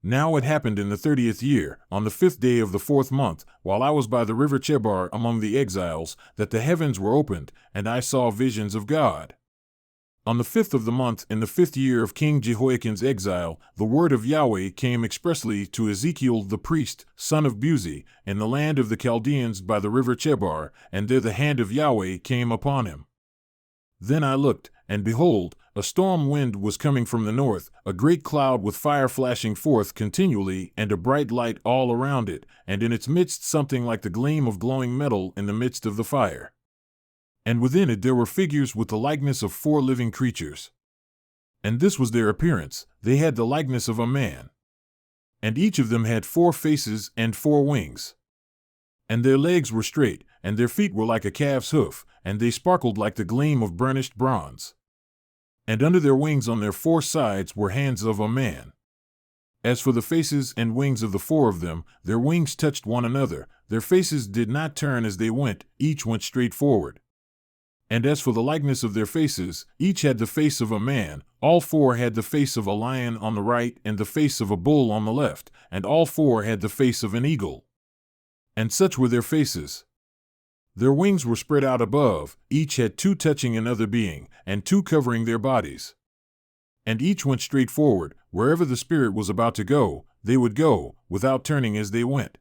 Now it happened in the 30th year, on the 5th day of the 4th month, while I was by the river Chebar among the exiles, that the heavens were opened, and I saw visions of God. On the 5th of the month, in the 5th year of King Jehoiakim's exile, the word of Yahweh came expressly to Ezekiel the priest, son of Buzi, in the land of the Chaldeans by the river Chebar, and there the hand of Yahweh came upon him. Then I looked, and behold, a storm wind was coming from the north, a great cloud with fire flashing forth continually, and a bright light all around it, and in its midst something like the gleam of glowing metal in the midst of the fire. And within it there were figures with the likeness of 4 living creatures. And this was their appearance: they had the likeness of a man. And each of them had 4 faces and 4 wings. And their legs were straight, and their feet were like a calf's hoof, and they sparkled like the gleam of burnished bronze. And under their wings on their 4 sides were hands of a man. As for the faces and wings of the 4 of them, their wings touched one another, their faces did not turn as they went, each went straight forward. And as for the likeness of their faces, each had the face of a man, all 4 had the face of a lion on the right and the face of a bull on the left, and all 4 had the face of an eagle. And such were their faces. Their wings were spread out above, each had 2 touching another being, and 2 covering their bodies. And each went straight forward, wherever the Spirit was about to go, they would go, without turning as they went.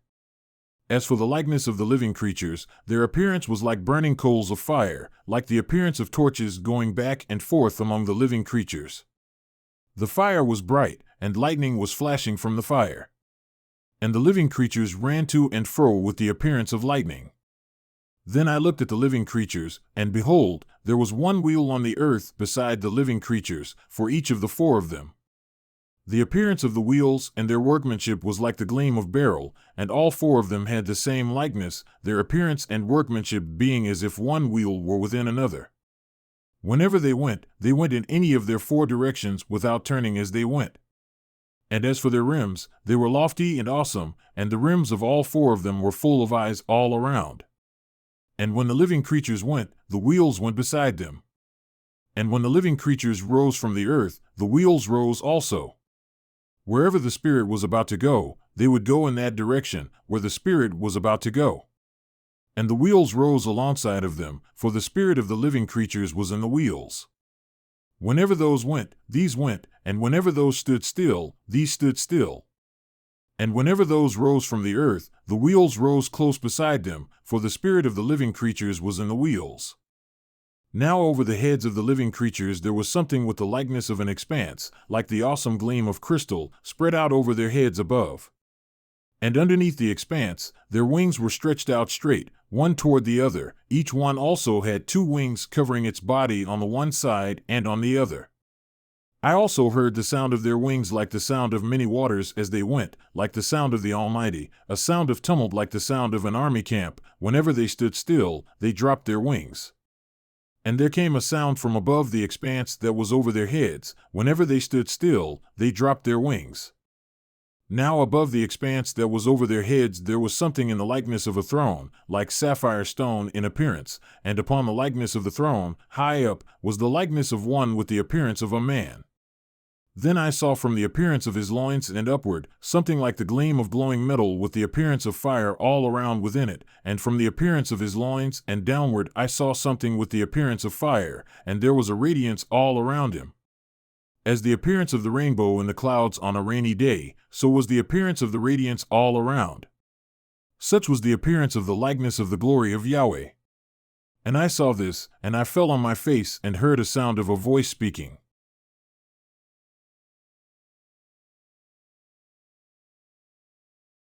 As for the likeness of the living creatures, their appearance was like burning coals of fire, like the appearance of torches going back and forth among the living creatures. The fire was bright, and lightning was flashing from the fire. And the living creatures ran to and fro with the appearance of lightning. Then I looked at the living creatures, and behold, there was one wheel on the earth beside the living creatures, for each of the 4 of them. The appearance of the wheels and their workmanship was like the gleam of beryl, and all 4 of them had the same likeness, their appearance and workmanship being as if one wheel were within another. Whenever they went in any of their 4 directions without turning as they went. And as for their rims, they were lofty and awesome, and the rims of all 4 of them were full of eyes all around. And when the living creatures went, the wheels went beside them. And when the living creatures rose from the earth, the wheels rose also. Wherever the Spirit was about to go, they would go in that direction, where the Spirit was about to go. And the wheels rose alongside of them, for the spirit of the living creatures was in the wheels. Whenever those went, these went, and whenever those stood still, these stood still. And whenever those rose from the earth, the wheels rose close beside them, for the spirit of the living creatures was in the wheels. Now over the heads of the living creatures there was something with the likeness of an expanse, like the awesome gleam of crystal, spread out over their heads above. And underneath the expanse, their wings were stretched out straight, one toward the other. Each one also had 2 wings covering its body on the one side and on the other. I also heard the sound of their wings like the sound of many waters as they went, like the sound of the Almighty, a sound of tumult like the sound of an army camp. Whenever they stood still, they dropped their wings. And there came a sound from above the expanse that was over their heads. Whenever they stood still, they dropped their wings. Now above the expanse that was over their heads there was something in the likeness of a throne, like sapphire stone in appearance, and upon the likeness of the throne, high up, was the likeness of one with the appearance of a man. Then I saw from the appearance of his loins and upward, something like the gleam of glowing metal with the appearance of fire all around within it, and from the appearance of his loins and downward I saw something with the appearance of fire, and there was a radiance all around him. As the appearance of the rainbow in the clouds on a rainy day, so was the appearance of the radiance all around. Such was the appearance of the likeness of the glory of Yahweh. And I saw this, and I fell on my face and heard a sound of a voice speaking.